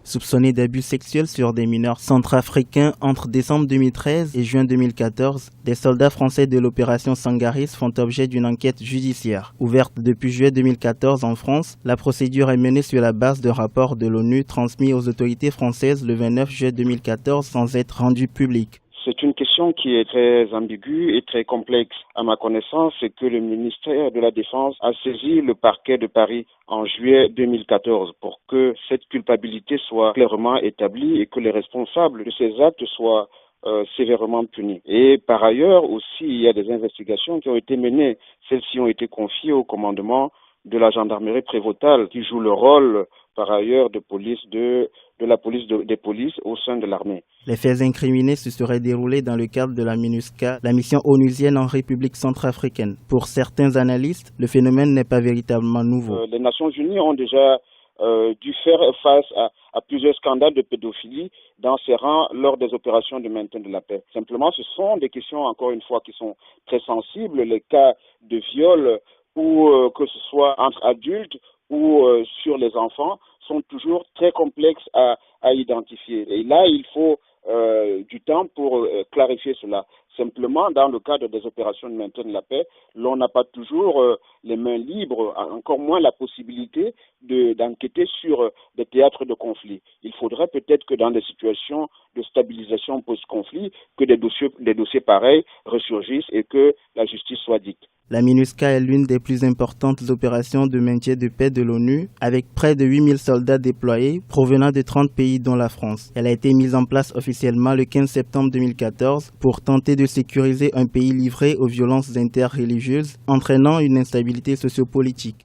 Soupçonnés d'abus sexuels sur des mineurs centrafricains entre décembre 2013 et juin 2014, des soldats français de l'opération Sangaris font objet d'une enquête judiciaire. Ouverte depuis juillet 2014 en France, la procédure est menée sur la base de rapports de l'ONU transmis aux autorités françaises le 29 juillet 2014 sans être rendus publics. C'est une question qui est très ambiguë et très complexe. À ma connaissance, c'est que le ministère de la Défense a saisi le parquet de Paris en juillet 2014 pour que cette culpabilité soit clairement établie et que les responsables de ces actes soient sévèrement punis. Et par ailleurs aussi, il y a des investigations qui ont été menées. Celles-ci ont été confiées au commandement de la gendarmerie prévôtale qui joue le rôle par ailleurs de police des polices au sein de l'armée. Les faits incriminés se seraient déroulés dans le cadre de la MINUSCA, la mission onusienne en République centrafricaine. Pour certains analystes, le phénomène n'est pas véritablement nouveau. Les Nations Unies ont déjà dû faire face à plusieurs scandales de pédophilie dans ses rangs lors des opérations de maintien de la paix. Simplement, ce sont des questions, encore une fois, qui sont très sensibles. Les cas de viol ou que ce soit entre adultes ou sur les enfants sont toujours très complexes à identifier. Et là, il faut du temps pour clarifier cela. Simplement, dans le cadre des opérations de maintien de la paix, l'on n'a pas toujours les mains libres, encore moins la possibilité d'enquêter sur des théâtres de conflit. Il faudrait peut-être que dans des situations de stabilisation post-conflit, que des dossiers pareils ressurgissent et que la justice soit dite. La MINUSCA est l'une des plus importantes opérations de maintien de paix de l'ONU, avec près de 8000 soldats déployés provenant de 30 pays dont la France. Elle a été mise en place officiellement le 15 septembre 2014 pour tenter de sécuriser un pays livré aux violences interreligieuses, entraînant une instabilité sociopolitique.